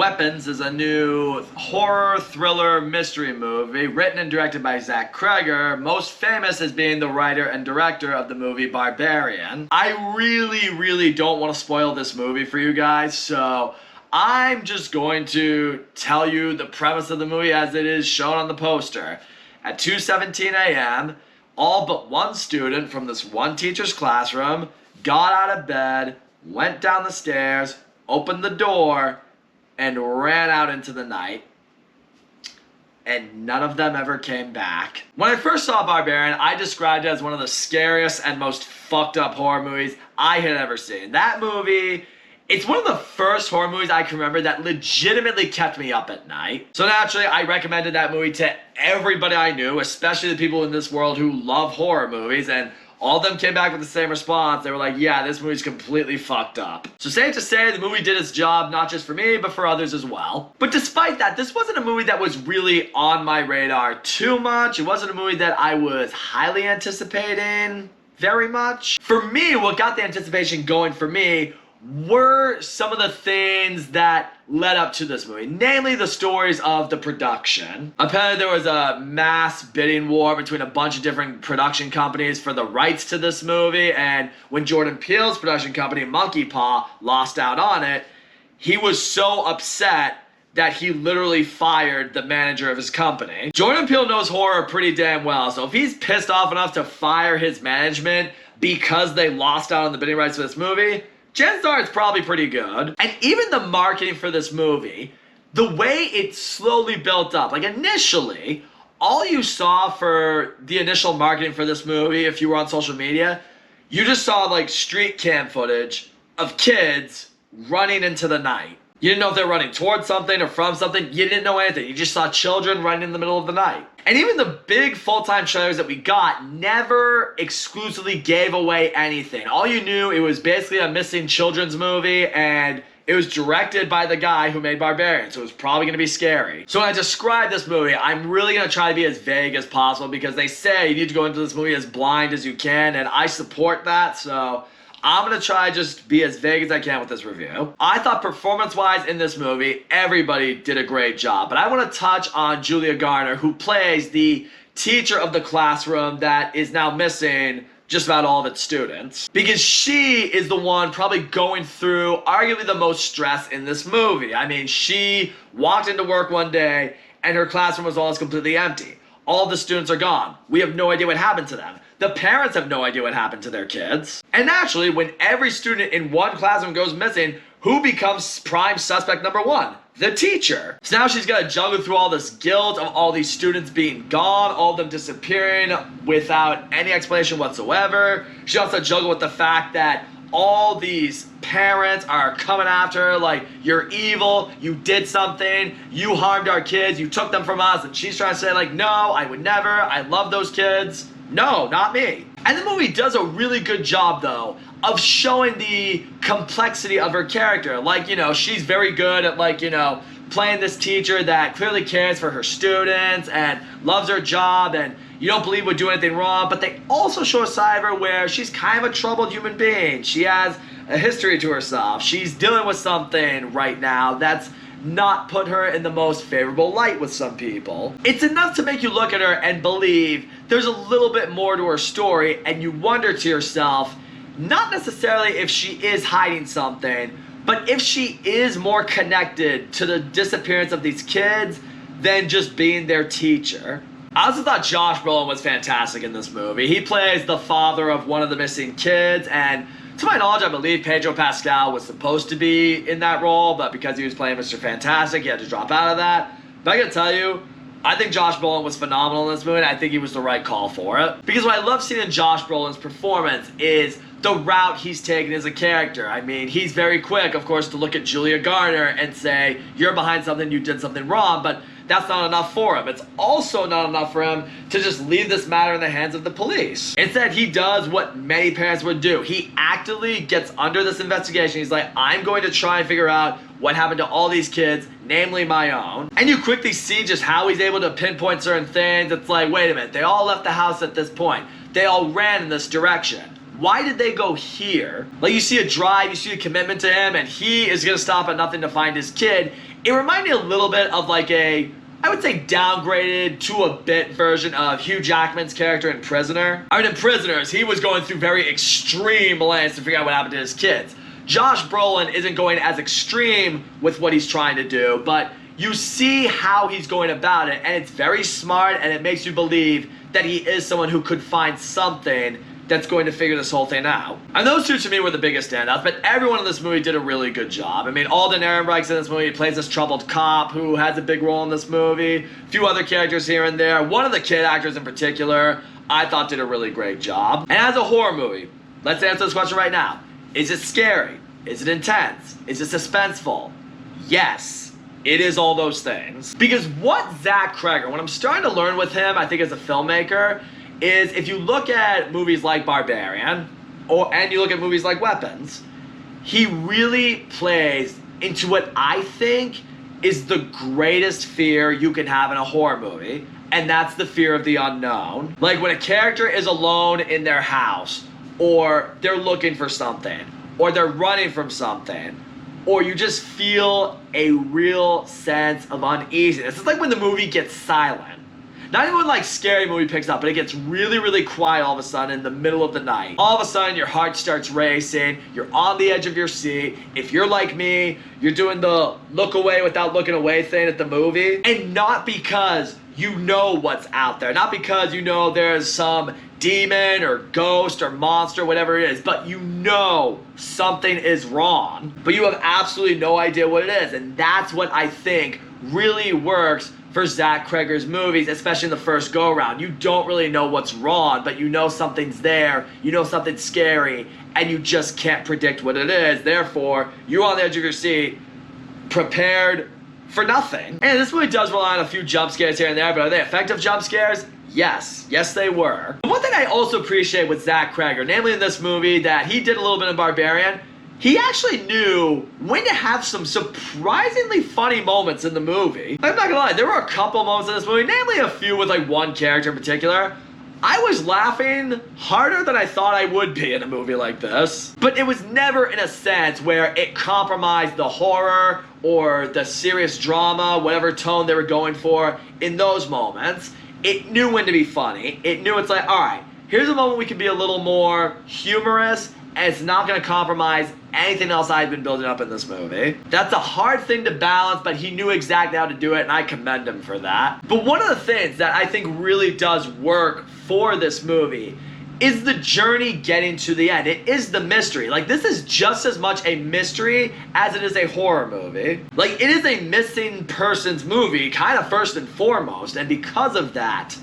Weapons is a new horror thriller mystery movie written and directed by Zach Kreger, most famous as being the writer and director of the movie Barbarian. I really don't want to spoil this movie for you guys, so I'm just going to tell you the premise of the movie as it is shown on the poster. At 2:17 a.m., all but one student from this one teacher's classroom got out of bed, went down the stairs, opened the door, and ran out into the night, and none of them ever came back. When I first saw Barbarian, I described it as one of the scariest and most fucked up horror movies I had ever seen. That movie, it's one of the first horror movies I can remember that legitimately kept me up at night. So naturally, I recommended that movie to everybody I knew, especially the people in this world who love horror movies, and all of them came back with the same response. They were like, yeah, this movie's completely fucked up. So safe to say, the movie did its job, not just for me, but for others as well. But despite that, this wasn't a movie that was really on my radar too much. It wasn't a movie that I was highly anticipating very much. For me, what got the anticipation going for me were some of the things that led up to this movie, namely the stories of the production. Apparently there was a mass bidding war between a bunch of different production companies for the rights to this movie, and when Jordan Peele's production company, Monkey Paw, lost out on it, he was so upset that he literally fired the manager of his company. Jordan Peele knows horror pretty damn well, so if he's pissed off enough to fire his management because they lost out on the bidding rights for this movie, chances are it's probably pretty good. And even the marketing for this movie, the way it slowly built up, like initially, all you saw for the initial marketing for this movie, if you were on social media, you just saw like street cam footage of kids running into the night. You didn't know if they were running towards something or from something. You didn't know anything. You just saw children running in the middle of the night. And even the big full-time trailers that we got never exclusively gave away anything. All you knew, it was basically a missing children's movie, and it was directed by the guy who made Barbarian, so it was probably going to be scary. So when I describe this movie, I'm really going to try to be as vague as possible, because they say you need to go into this movie as blind as you can, and I support that, so I'm going to try just be as vague as I can with this review. I thought performance-wise in this movie, everybody did a great job. But I want to touch on Julia Garner, who plays the teacher of the classroom that is now missing just about all of its students. Because she is the one probably going through arguably the most stress in this movie. I mean, she walked into work one day and her classroom was almost completely empty. All the students are gone. We have no idea what happened to them. The parents have no idea what happened to their kids. And naturally, when every student in one classroom goes missing, who becomes prime suspect number one? The teacher. So now she's got to juggle through all this guilt of all these students being gone, all of them disappearing without any explanation whatsoever. She also juggle with the fact that all these parents are coming after her like, you're evil, you did something, you harmed our kids, you took them from us. And she's trying to say like, no, I would never, I love those kids. No, not me. And the movie does a really good job, though, of showing the complexity of her character. Like, you know, she's very good at, like, you know, playing this teacher that clearly cares for her students and loves her job, and you don't believe would do anything wrong. But they also show a side of her where she's kind of a troubled human being. She has a history to herself. She's dealing with something right now that's not put her in the most favorable light with some people. It's enough to make you look at her and believe there's a little bit more to her story, and you wonder to yourself, not necessarily if she is hiding something, but if she is more connected to the disappearance of these kids than just being their teacher. I also thought Josh Brolin was fantastic in this movie. He plays the father of one of the missing kids, and to my knowledge, I believe Pedro Pascal was supposed to be in that role, but because he was playing Mr. Fantastic, he had to drop out of that. But I gotta tell you, I think Josh Brolin was phenomenal in this movie, and I think he was the right call for it. Because what I love seeing in Josh Brolin's performance is the route he's taken as a character. I mean, he's very quick, of course, to look at Julia Garner and say, you're behind something, you did something wrong, but that's not enough for him. It's also not enough for him to just leave this matter in the hands of the police. Instead, he does what many parents would do. He actively gets under this investigation. He's like, I'm going to try and figure out what happened to all these kids, namely my own. And you quickly see just how he's able to pinpoint certain things. It's like, wait a minute, they all left the house at this point. They all ran in this direction. Why did they go here? Like, you see a drive, you see a commitment to him, and he is gonna stop at nothing to find his kid. It reminded me a little bit of like a, I would say, downgraded to a bit version of Hugh Jackman's character in Prisoner. I mean, in Prisoners, he was going through very extreme lengths to figure out what happened to his kids. Josh Brolin isn't going as extreme with what he's trying to do, but you see how he's going about it, and it's very smart, and it makes you believe that he is someone who could find something that's going to figure this whole thing out. And those two to me were the biggest standouts, but everyone in this movie did a really good job. I mean, Alden Ehrenreich's in this movie. He plays this troubled cop who has a big role in this movie. A few other characters here and there. One of the kid actors in particular, I thought did a really great job. And as a horror movie, let's answer this question right now. Is it scary? Is it intense? Is it suspenseful? Yes, it is all those things. Because what Zach Cregger, what I'm starting to learn with him, I think as a filmmaker, is if you look at movies like Barbarian, and you look at movies like Weapons, he really plays into what I think is the greatest fear you can have in a horror movie, and that's the fear of the unknown. Like when a character is alone in their house, or they're looking for something, or they're running from something, or you just feel a real sense of uneasiness. It's like when the movie gets silent. Not even when like scary movie picks up, but it gets really, really quiet all of a sudden in the middle of the night. All of a sudden your heart starts racing, you're on the edge of your seat. If you're like me, you're doing the look away without looking away thing at the movie. And not because you know what's out there, not because you know there's some demon or ghost or monster, whatever it is, but you know something is wrong, but you have absolutely no idea what it is. And that's what I think really works for Zach Cregger's movies, especially in the first go-around. You don't really know what's wrong, but you know something's there, you know something's scary, and you just can't predict what it is. Therefore, you're on the edge of your seat, prepared for nothing. And this movie does rely on a few jump scares here and there, but are they effective jump scares? Yes. Yes, they were. One thing I also appreciate with Zach Cregger, namely in this movie that he did a little bit in Barbarian, he actually knew when to have some surprisingly funny moments in the movie. I'm not gonna lie, there were a couple moments in this movie, namely a few with like one character in particular. I was laughing harder than I thought I would be in a movie like this. But it was never in a sense where it compromised the horror or the serious drama, whatever tone they were going for in those moments. It knew when to be funny. It knew it's like, all right, here's a moment we can be a little more humorous, and it's not going to compromise anything else I've been building up in this movie. That's a hard thing to balance, but he knew exactly how to do it, and I commend him for that. But one of the things that I think really does work for this movie is the journey getting to the end. It is the mystery. Like, this is just as much a mystery as it is a horror movie. Like, it is a missing persons movie, kind of first and foremost, and because of that,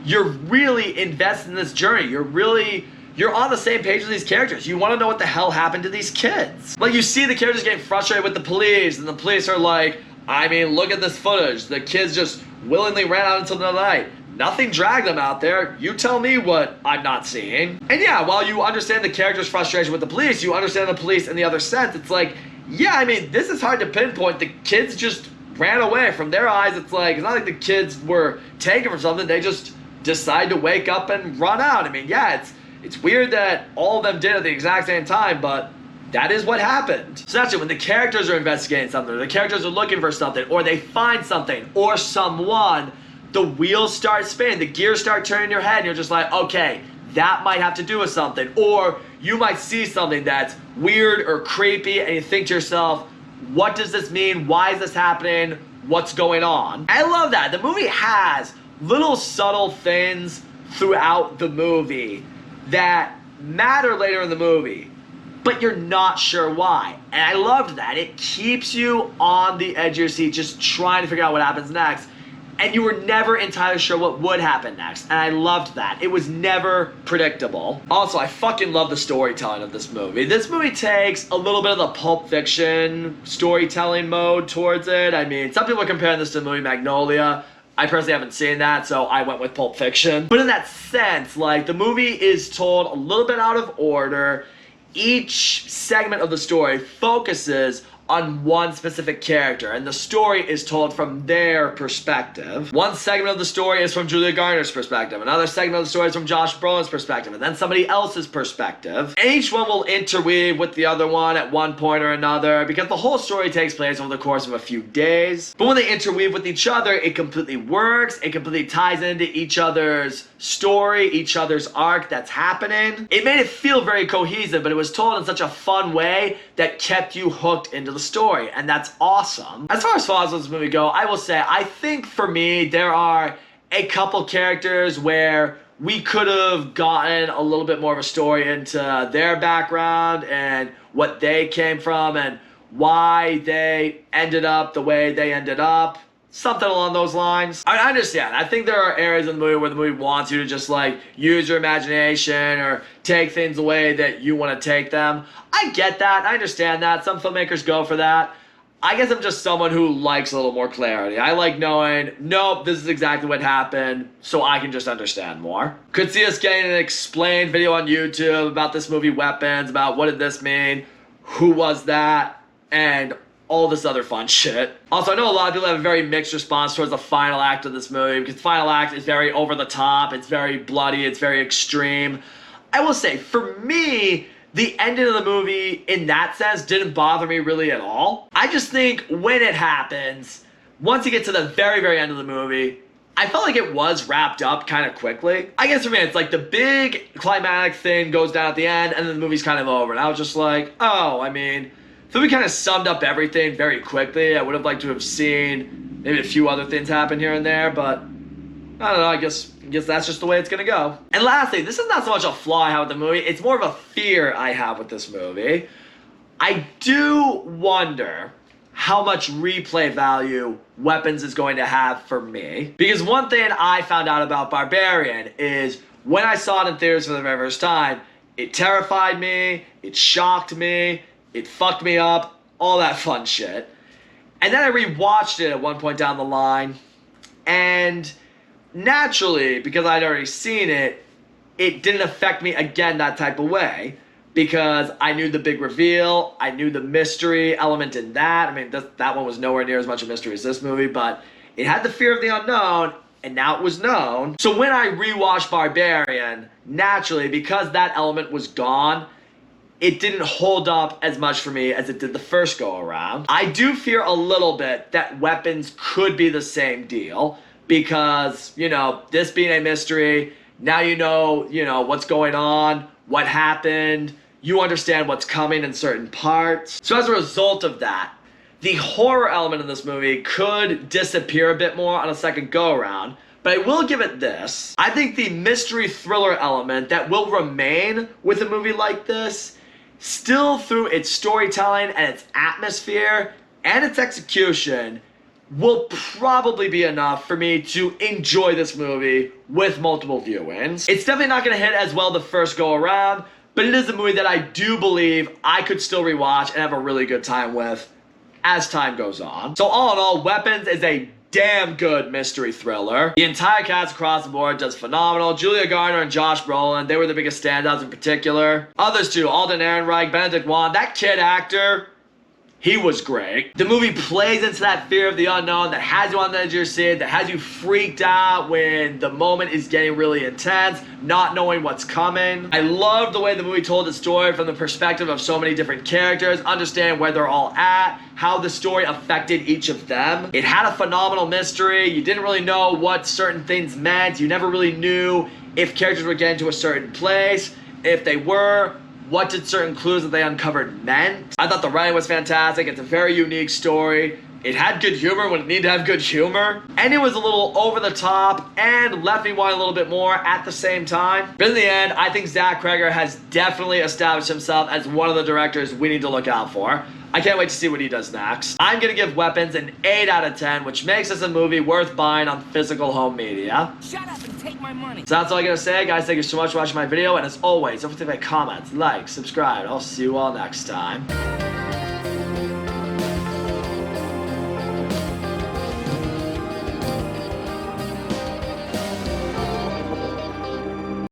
you're really invested in this journey. You're on the same page with these characters. You want to know what the hell happened to these kids. Like, you see the characters getting frustrated with the police, and the police are like, I mean, look at this footage. The kids just willingly ran out into the night. Nothing dragged them out there. You tell me what I'm not seeing. And yeah, while you understand the character's frustration with the police, you understand the police in the other sense. It's like, yeah, I mean, this is hard to pinpoint. The kids just ran away. From their eyes, it's like, it's not like the kids were taken from something. They just decide to wake up and run out. I mean, yeah, it's weird that all of them did at the exact same time, but that is what happened. So that's it. When the characters are investigating something, or the characters are looking for something, or they find something, or someone, the wheels start spinning, the gears start turning in your head, and you're just like, okay, that might have to do with something. Or you might see something that's weird or creepy, and you think to yourself, what does this mean? Why is this happening? What's going on? I love that. The movie has little subtle things throughout the movie that matter later in the movie, but you're not sure why. And I loved that. It keeps you on the edge of your seat, just trying to figure out what happens next. And you were never entirely sure what would happen next. And I loved that. It was never predictable. Also, I fucking love the storytelling of this movie. This movie takes a little bit of the Pulp Fiction storytelling mode towards it. I mean, some people are comparing this to the movie Magnolia. I personally haven't seen that, so I went with Pulp Fiction. But in that sense, like, the movie is told a little bit out of order. Each segment of the story focuses on one specific character, and the story is told from their perspective. One segment of the story is from Julia Garner's perspective, another segment of the story is from Josh Brolin's perspective, and then somebody else's perspective. And each one will interweave with the other one at one point or another, because the whole story takes place over the course of a few days. But when they interweave with each other, it completely works. It completely ties into each other's story, each other's arc that's happening. It made it feel very cohesive, but it was told in such a fun way that kept you hooked into the story, and that's awesome. As far as flaws of this movie go, I will say, I think for me, there are a couple characters where we could have gotten a little bit more of a story into their background and what they came from and why they ended up the way they ended up. Something along those lines. I understand. I think there are areas in the movie where the movie wants you to just like use your imagination or take things the way that you want to take them. I get that. I understand that. Some filmmakers go for that. I guess I'm just someone who likes a little more clarity. I like knowing, nope, this is exactly what happened, so I can just understand more. Could see us getting an explained video on YouTube about this movie Weapons, about what did this mean, who was that, and all this other fun shit. Also, I know a lot of people have a very mixed response towards the final act of this movie, because the final act is very over the top, it's very bloody, it's very extreme. I will say, for me, the ending of the movie, in that sense, didn't bother me really at all. I just think when it happens, once you get to the very, very end of the movie, I felt like it was wrapped up kind of quickly. I guess for me, it's like the big climatic thing goes down at the end, and then the movie's kind of over. And I was just like, oh, I mean, so we kind of summed up everything very quickly. I would have liked to have seen maybe a few other things happen here and there, but I don't know, I guess that's just the way it's gonna go. And lastly, this is not so much a flaw I have with the movie, it's more of a fear I have with this movie. I do wonder how much replay value Weapons is going to have for me. Because one thing I found out about Barbarian is when I saw it in theaters for the very first time, it terrified me, it shocked me, it fucked me up, all that fun shit. And then I rewatched it at one point down the line, and naturally, because I'd already seen it, it didn't affect me again that type of way. Because I knew the big reveal, I knew the mystery element in that. I mean, that one was nowhere near as much a mystery as this movie, but it had the fear of the unknown, and now it was known. So when I rewatched Barbarian, naturally, because that element was gone, it didn't hold up as much for me as it did the first go around. I do fear a little bit that Weapons could be the same deal, because, you know, this being a mystery, now you know, what's going on, what happened, you understand what's coming in certain parts. So as a result of that, the horror element of this movie could disappear a bit more on a second go around, but I will give it this. I think the mystery thriller element that will remain with a movie like this, still through its storytelling and its atmosphere and its execution, will probably be enough for me to enjoy this movie with multiple viewings. It's definitely not going to hit as well the first go around, but it is a movie that I do believe I could still rewatch and have a really good time with as time goes on. So all in all, Weapons is a damn good mystery thriller. The entire cast across the board does phenomenal. Julia Garner and Josh Brolin, they were the biggest standouts in particular. Others too, Alden Ehrenreich, Benedict Wong, that kid actor, he was great. The movie plays into that fear of the unknown that has you on the edge of your seat, that has you freaked out when the moment is getting really intense, not knowing what's coming. I love the way the movie told its story from the perspective of so many different characters, understanding where they're all at, how the story affected each of them. It had a phenomenal mystery. You didn't really know what certain things meant. You never really knew if characters were getting to a certain place. If they were, what did certain clues that they uncovered meant? I thought the writing was fantastic. It's a very unique story. It had good humor when it needed to have good humor. And it was a little over the top and left me wanting a little bit more at the same time. But in the end, I think Zach Cregger has definitely established himself as one of the directors we need to look out for. I can't wait to see what he does next. I'm gonna give Weapons an 8 out of 10, which makes this a movie worth buying on physical home media. Shut up and take my money. So that's all I gotta say, guys. Thank you so much for watching my video, and as always, don't forget to comment, like, subscribe. I'll see you all next time.